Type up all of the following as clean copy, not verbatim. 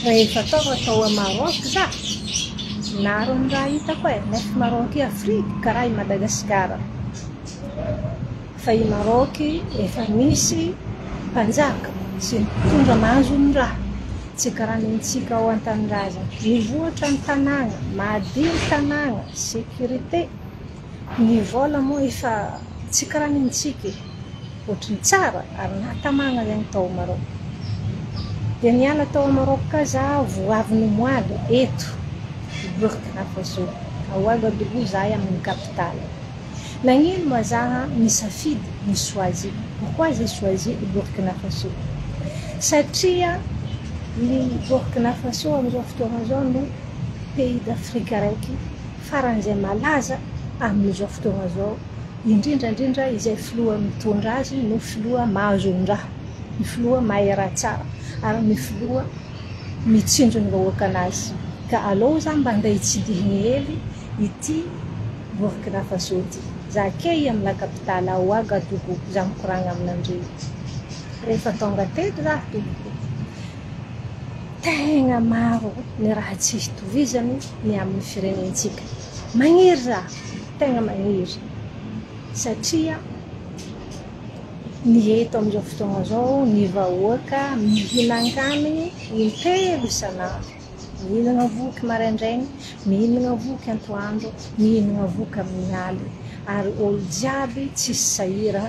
rehefa atao a Maroc za naro ny raha hitako e nefa Maroc Afrique karaha i Madagasikara fa i Maroc efa misy mpanjaka sy mitondra mahazo ny raha tsy karaha nintsika ao an-tanindrazana nivoatra ny tanàna mahadio ny tanàna sécurité ny vola moa efa tsy karaha nintsika ohatrany tsara ary natamagna zegny tao Maroc dia niala tao Maroc ka za voavy ny moady eto Burkina Faso Ouagadougou za amin'ny capitale nagnino ma za nisafidy ny choisi pourquoi j'ai choisi Burkina Faso satria ny Burkina Faso amin'izao fotoana zao no pays d'Afrique raiky faran'izay malaza amin'izao fotoana zao indrindra izay filoha mitondra azy no filoha mahazo ny raha ny filoha mahay raha tsara ary ny filoha mitsinjo ny vahoaka anazy ka aleo za mba andeha hitsidihiny hely ity Burkina Faso ity za kay amin'ny la capitale Ouagadougou za mikoragna aminandreo rehefa tonga teto za tomboko tegna maro ny raha tsy hitovizany ny amin'ny firenentsika magniry za tegna magniry satria ny eto amin'izao fotoana zao ny vahoaka mihinan-kanigny intelo isanandro mihinagna voky maraindraigny mihinagna voky antoandro mihinagna voky amin'ny aly ary olo jiaby tsisy sahira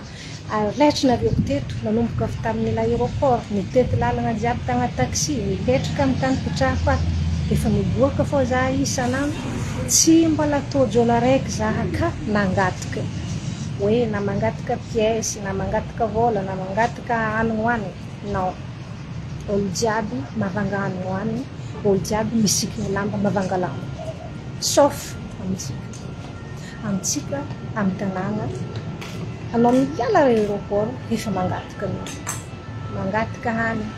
ary letrana avy teto nanomboka avy tamin'ny aéroport mitety lalagna jiaby tagna taxi mipetraka amin'ny tany pitrahako ato efa miboaka fô za isanandro tsy mbola tojo araiky za ka nangataka hoe na mangataka pièce na mangataka vola na mangataka hanigny hoanigny non olo jiaby mavanga hanigny hoanigny olo jiaby misikiny lamba mavanga lamba sauf amitsika amin'ny tanàna anao miala aéroport efa mangataka mangataka hanigny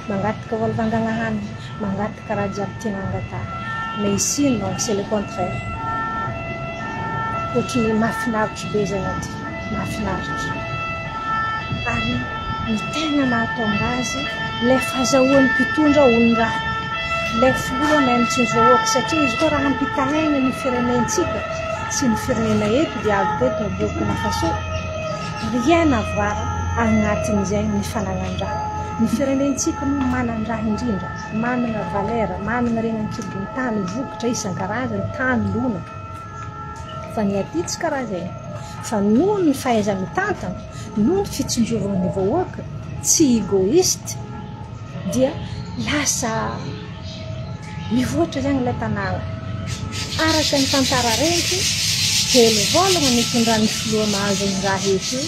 mangataka vola vangana hanigny mangataka raha jiaby tiana angatahana mais ici non c'est le contraire ohatrany mahafinaritra be zay aty mahafinaritra ary ny tegna mahatonga azy le fahazahoan'ny mpitondra ony raha le filoha mahay mitsinjo vahoaka satria izy koa raha hampitahegna ny firenentsika sy ny firenena eto dia avy teto Burkina Faso rien à voir agnatin'izay ny fananan-draha ny firenentsika no manan-draha indrindra manana valera manana regny ankilony tany vokotra isan-karazany tany lonaka fa ny aty tsy karaha zay fa noho ny fahaiza mitantana noho ny fitsinjovan'ny vahoaka tsy égoïste dia lasa mivoatra zegny le tanàna araka ny tantara reky hely volagna mitondran'ny filoha mahazo ny raha eto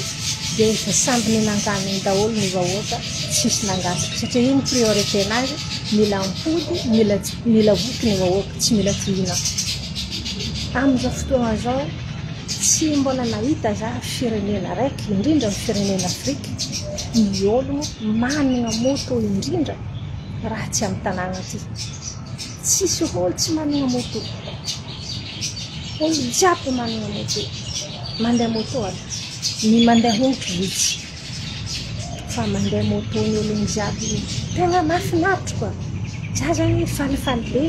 dia efa samby ninan-kaniny daholo ny vahoaka tsisy nangasaka satria io ny priorité anazy mila ampody mila voky ny vahoaka tsy mila tihina amin'izao fotoana zao tsy mbola nahita za firenena raiky indrindra ny firenena Afrika ny ologno manana moto indrindra raha tsy amin'ny tanàna aty tsisy olo tsy manana moto olo jiaby manana moto mandeha moto ary ny mandeha ongotra vitsy fa mandeha moto ny ologno jiaby tegna mahafinaritra koa za zany falifaly be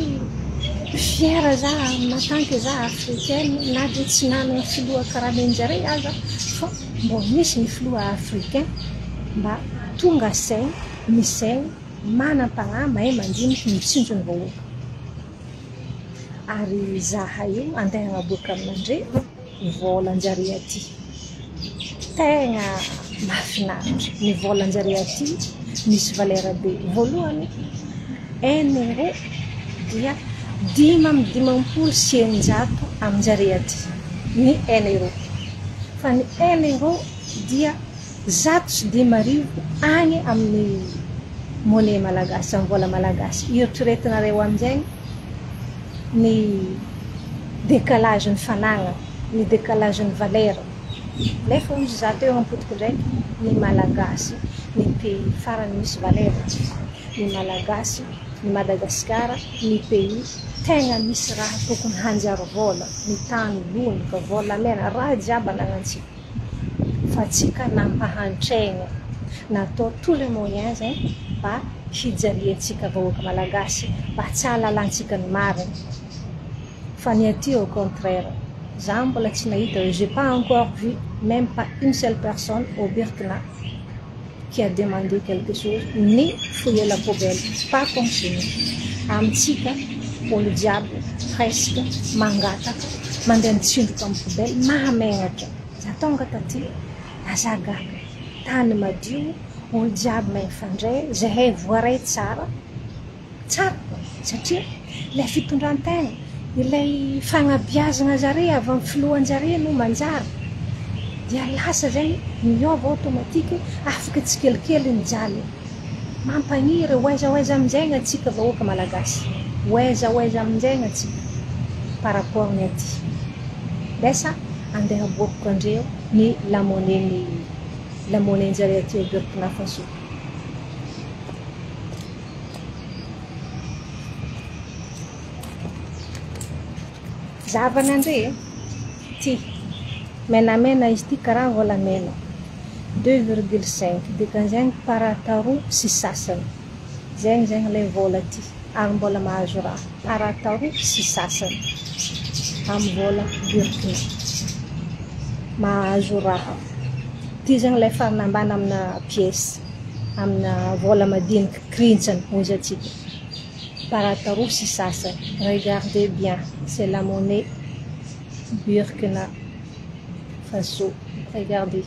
fiera za matanky za africaine na dia tsy nanana filoha karaha nenjare aza fa mbo misy ny filoha africain mba tonga saigny misaigny manam-pagnahy mahay mandiniky mitsinjo ny vahoaka ary zaha io andeha agnaboaka aminandre volan-jare aty tegna mahafinaritra ny volan-jare aty misy valera be voalohany 1 euro dia 5 sy 600 amin'jare aty ny 1 euro fa ny 1 euro dia 110 agny amin'ny monnaie malagasy amin'ny vola malagasy eritreretinareo amin'izay ny décalage ny fanagna ny décalage ny valera nefa izy za teo ampotiko ndraiky ny malagasy ny pays farany misy valera ny malagasy ny Madagasikara ny pays tegna misy raha tokony hanjary vola ny tany lonika vola mena raha jiaby anagnantsika fa tsika nampahantraigna natao tous les moyens mba hijaliantsika vahoaka malagasy mba tsy hahalalantsika ny marina. Fa ny aty au contraire, za mbola tsy nahita, j'ai pas encore vu même pas une seule personne au Burkina qui a demandé quelque chose ni fouiller la poubelle, pas comme chez nous. Amitsika olo jiaby presque mangataka mandeha mitsindroka amin'ny poubelle mahamenatra. Za tonga taty azagaga tany madio, olo jiaby mahafandray, zahay voaray tsara satria ilay fitondran-tegna, ilay fagnabeazana zare avy amin'ny filohan-jare no manjary dia lasa zay miova automatique, afaka tsikelikely ny jaly. Mampaniry oaiza amin'izay atsika vahoaka malagasy, oaiza amin'izay atsika par rapport ny aty. Lesa andeha aboakako andreo ny lamonen'jare aty au Burkina Faso. Zavan'andre ty menamena izy ty karaha volamena 2,5 dikan'izay parataroa sy sasany. Zegny ilay vola ty ary mbola mahazo raha parataroa sy sasany amin'ny vola Burkina mahazo raha. Ty zegny ilay farany ambany amina pièce, amina vola madinika krintsany hozy atsika parataroa sy sasany. Regardez bien, c'est la monnaie Burkina Faso. Regardez,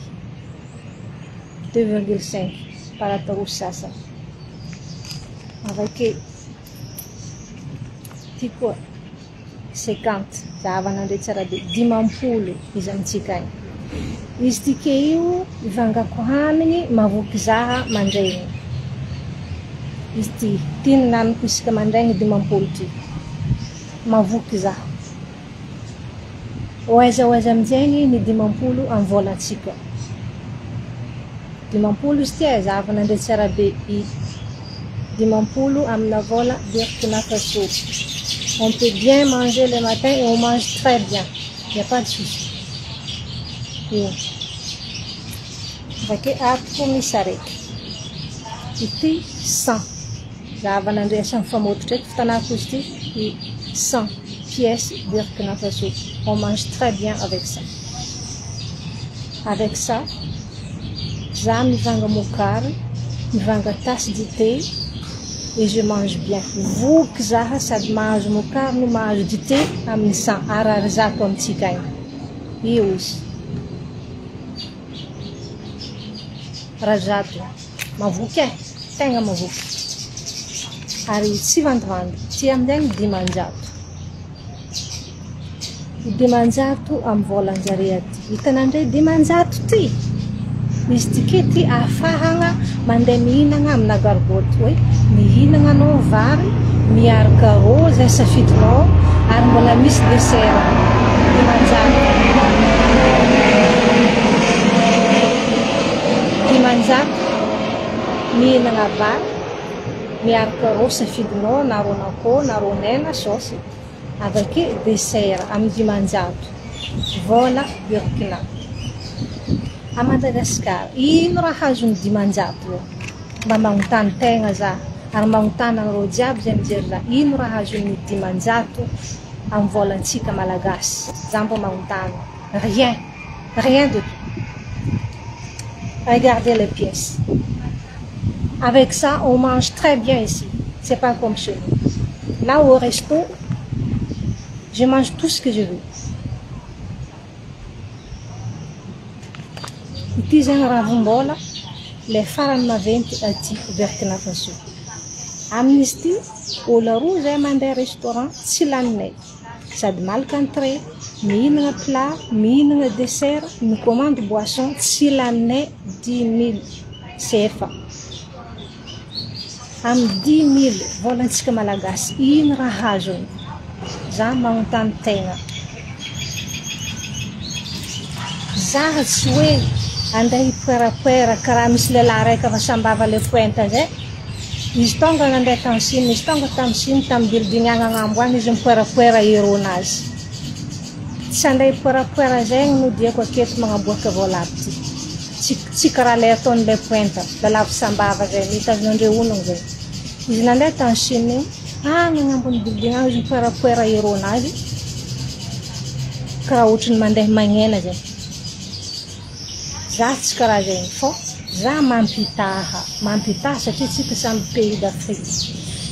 2,5 parataroa sy sasany. Avec ty koa 50 zavan'andre tsara be 50 izy amintsika agny. Izy tike io ivangako hanigny mavoky zaha mandraigny. Izy ty naniko isaka mandraigny 50 ty mavoky zaha. Oaiza amin'izay ny 50 amin'ny volantsika. 50 izy ty zavan'andre tsara be, 50 amina vola Burkina Faso. On peut bien manger le matin et on mange très bien. Il n'y a pas de souci. Vaiky atoko misy araiky. Ity 100. Zavan'andre samy famototra eto fitanako izy ty 100 pièces Burkina Faso. On mange très bien avec ça. Avec ça, za mivanga mokary, mivanga tasse de thé et je mange bien. Voky zaha sady mahazo mokary no mahazo dité amin'ny 100 arary zato amintsika agny. Io izy. Razato mavoky tegna mavoky. Ary tsy vandivandy. Ty amin'izay dimanjato. Dimanjato amin'ny volan-jare aty. Hitanandre dimanjato ty. Izy tike ty ahafahana mandeha mihinana amina gargote. Hoe mihinana anao vary miaraka rô zay safidinao ary mbola misy dessert. Dimanjato mihinana vary miaraka rô safidinao na ron'akoho na ron'hena saosy. Avake dessert amin'ny dimanjato vola Burkina. A Madagasikara ino raha azony dimanjato mba magnotany tegna za ary magnotany anareo jiaby zay mijery za, ino raha azony dimanjato amin'ny volantsika malagasy. Za mba magnotany rien de tout. Regardez les pièces. Avec ça on mange très bien ici. C'est pas comme chez nous. Là au resto je mange tout ce que je veux. Ity zegny ravim-bola le farany maventy aty Burkina Faso. Amin'izy ty olo roa zay mandeha restaurant tsy laninay. Sady malaka entrée, mihinana plat, mihinana dessert, micommande boisson tsy laninay 10 000 CFA. Amin'ny 10 000 volantsika malagasy ino raha azony? Za magnotany tegna. Zaha tsy hoe andeha hipoerapoera karaha misy lehilahy raika fa sambava le pointe zay. Izy tonga nandeha tamin'ny Chine, izy tonga tamin'ny Chine tamin'ny building agny agnambo agny izy mipoerapoera héronazy. Tsy andeha hipoerapoera zegny no diako aketo magnaboaka vola aby ty. tsy karaha lay ataon'ilay pointa lalavo sambava zay mitazonandreo onogny zay izy nandeha tany Chine io agny ambony building agny izy mipoerapoera eronazy karaha ohatrany mandeha magnena zay za tsy karaha zay fô za mampitaha satria tsika samby pays d'Afrique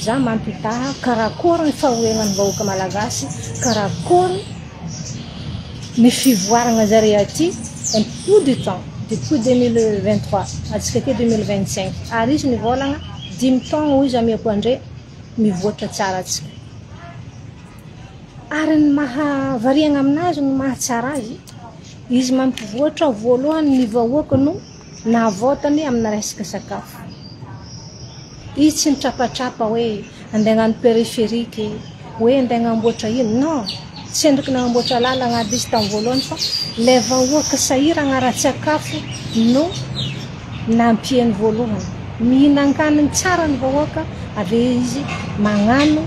za mampitaha karakory ny fahoegnan'ny vahoaka malagasy karakory ny fivoarana zare aty en tout du temps depuis 2023 atsika ke 2025 ary izy nivolagna 10 taogno izy amiako andre mivoatra tsara atsika ary ny mahavariagna aminazy ny mahatsara azy izy mampivoatra voalohany ny vahoaka no navotany amina resaka sakafo izy tsy nitrapatrapa hoe andeha hagnano périphérique hoe andeha hagnamboatra ino non tsy endriky nagnamboatra lalagna aby izy tamin'ny voalohany fa lay vahoaka sahira agnara-tsakafo no nampiany voalohany mihinan-kaniny tsara ny vahoaka ave izy magnano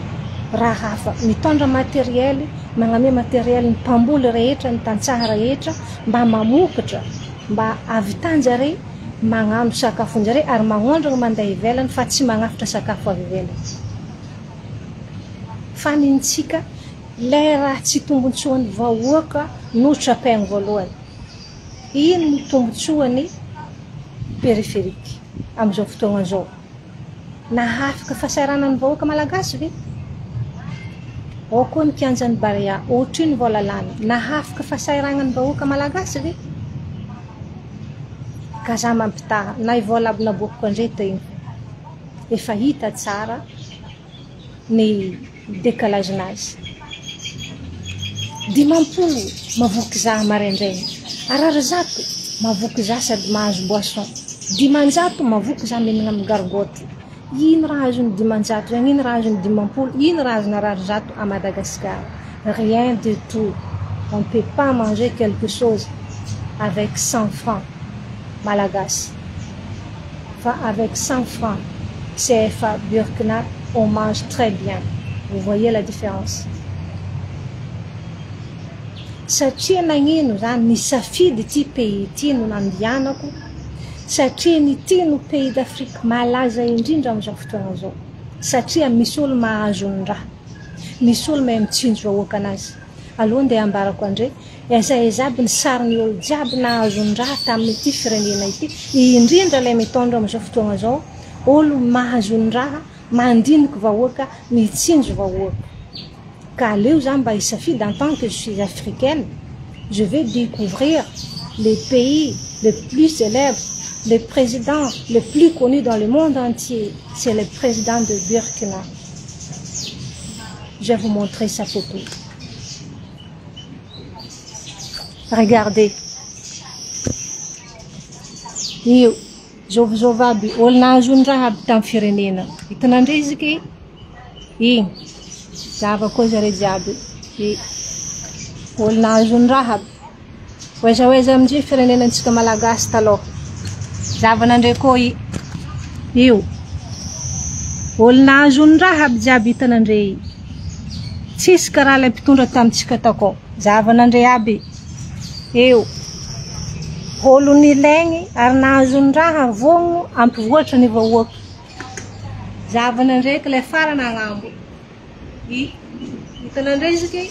raha hafa mitondra materiel magname materiel ny mpamboly rehetra ny tantsaha rehetra mba mamokatra mba avitan-jare magnano sakafon-jare ary magnondrana mandeha ivelany fa tsy magnafitra sakafo avy ivelany fa nintsika lay raha tsy tombotsoan'ny vahoaka no trapaigny voalohany ino no tombotsoany périphérique am'izao fotoagna zao nahafaka fahasaranany vahoaka malagasy ve ao koa ny kianjan'ny Barea ohatra ny voalalany nahafaka fahasaranany vahoaka malagasy ve ka za mampitaha na ivolabona bokoko andre tegna efa hita tsara ny décalage-nazy dimampolo mavoky za maraindraigny arary zato mavoky za sady mahazo boisson dimanjato mavoky za mihinagna amin'ny gargote ino raha azony dimanjato zagny ino raha azony dimampolo ino raha azony arary zato à Madagascar rien de tout on peut pas manger quelque chose avec 100 francs malagasy fa avec 100 francs CFA Burkina on mange très bien vous voyez la différence satria nagnino zany nisafidy ty pays ty no nandianako satria nity no pays d'Afrique malaza indrindra am'izao fotoagna zao satria misy olo mahazo ny raha misy olo mahay mitsinjo vahoaka anazy aloha ndeha ambarako andre eza aby ny sariny olo jiaby nahazo ny raha tamin'ity firenena ity indrindra lay mitondra am'izao fotoagna zao olo mahazo ny raha mandiniky vahoaka mitsinjo vahoaka ka leo za mba isafidy en tant que je suis africaine je vais découvrir les pays les plus célèbres le président le plus connu dans le monde entier c'est le président de Burkina je vais vous montrer sa photo regardez io zovizova aby olo nahazo ny raha aby tamin'ny firenena hitanandre izy ke igny zava koa zare jiaby olo nahazo ny raha aby oeza amin'izay firenenantsika malagasy taloha zavanandre koa io olo nahazo ny raha aby jiaby hitanandre tsisy karaha lay mpitondra tamintsika takao zavanandre aby io olo nilaigny ary nahazo ny raha vogno ampivoatra ny vahoaka zavanandreky lay farana agnambo hitanandre izy ke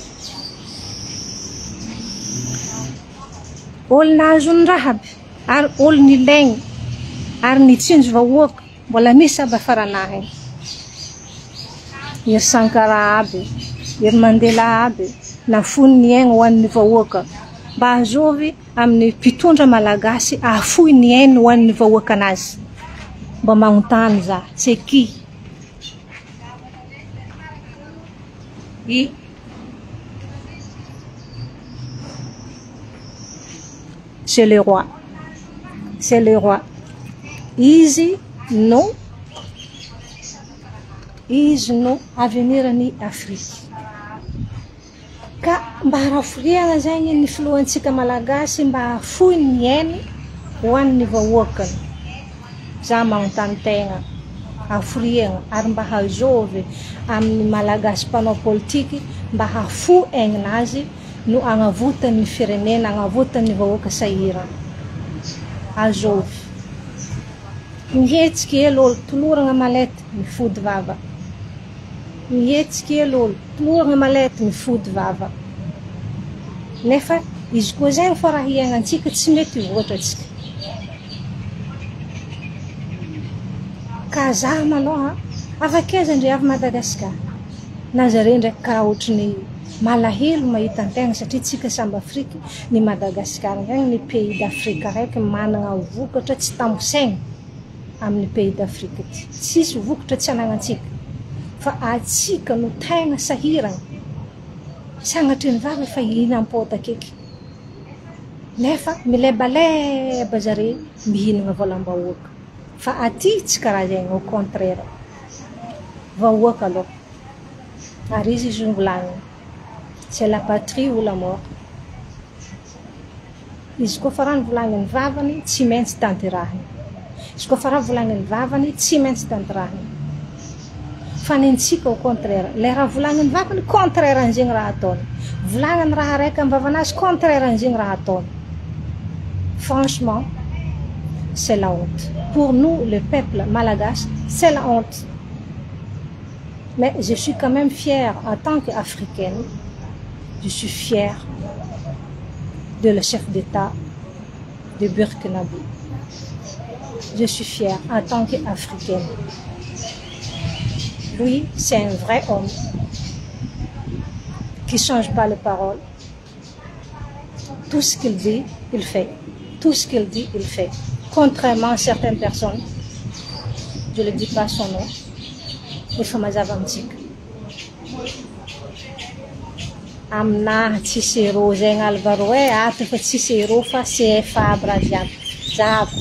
olo nahazo ny raha aby ary olo nilaigny ary nitsinjo vahoaka mbola misy aby afaranahy ery Sankara aby ery Mandela aby nafony ny aigny ho an'ny vahoaka mba azovy amin'ny mpitondra malagasy afoy ny aigny ho an'ny vahoaka anazy mba magnontany za c'est qui c'est le roi izy no avenir ny Afrique ka mba haraforiagna zagny ny filohantsika malagasy mba afoy ny aigny ho an'ny vahoakany za magnontany tegna haforiagna ary mba hazovy amin'ny malagasy mpanao politiky mba hafo aigninazy no agnavotany firenena agnavotany vahoaka sahira azovy. Mihetsiky elo olo, tolorana malety, mifody vava. Mihetsiky elo olo, tolorana malety, mifody vava. Nefa izy koa zegny fa raha iainantsika tsy mety voatra atsika. Ka zaho maloha avakaiza ndre avy Madagasikara. Na zareo ndraiky karaha ohatran'ny malahelo mahita antegna satria tsika samby Afrika, ny Madagasikara zegny ny pays d'Afrika raiky manana vokatra tsy tambosaigny amin'ny pays d'Afrika ty. Tsisy vokatra tsy anagnantsika. Fa atsika no tegna sahirana. Sagnatry ny vava fa hihinam-pôta akeky. Nefa milebaleba zareo mihinana volam-bahoaka. Fa aty tsy karaha zegny, au contraire. Vahoaka aloha. Ary izy volagniny. C'est la patrie ou la mort. Izy koa fa raha volagniny vavany, tsy maintsy tanterahiny. Izy koa fa raha volagniny vavany, tsy maintsy tanterahiny. Fa nentsika au contraire. Le raha volagniny vavany, contraire an'zegny raha ataony. Volagniny raha raiky amin'ny vavanazy, contraire an'zegny raha ataony. Franchement, c'est la honte. Pour nous, le peuple malagasy, c'est la honte. Mais je suis quand même fière en tant qu'Africaine. Je suis fière de le chef d'État de Burkina Faso. Je suis fière en tant qu'Africaine. Lui, c'est un vrai homme qui ne change pas les paroles. Tout ce qu'il dit, il fait. Tout ce qu'il dit, il fait. Contrairement à certaines personnes, je ne dis pas son nom, il faut m'avancer. Amna Cicero zegny Alvaro ato fa Cicero fa CFA Brazil. Zabo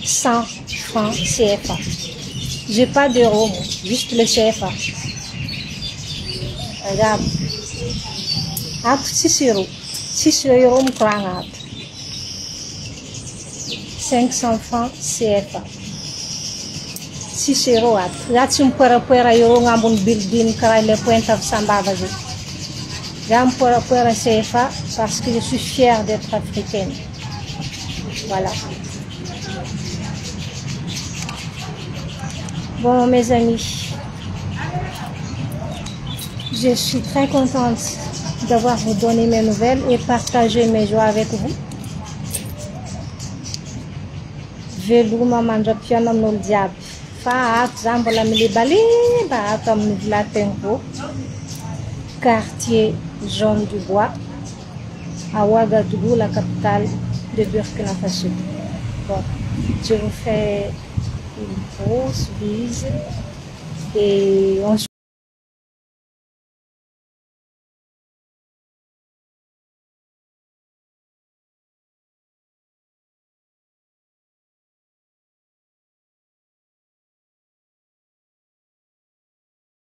100 francs CFA. J'ai pas d'euros, juste le CFA. Zabo ato Cicero. 6 euros me courant ato. 500 francs CFA. 6 euros ato. Za tsy mipoerapoera euro ngambony building karaha le pointe avy Sambava zay. Za mipoerapoera CFA parce que je suis fière d'être africaine. Voilà. Bon mes amis, je suis très contente d'avoir vous donné mes nouvelles et partager mes joies avec vous. Veloma mandra-piano amin'olo jiaby. Fa ato za mbola milebaleba ato amin'ny Vilatengo, quartier Jaune du Bois, à Ouagadougou, la capitale de Burkina Faso. Bon, je vous fais une grosse bise et on se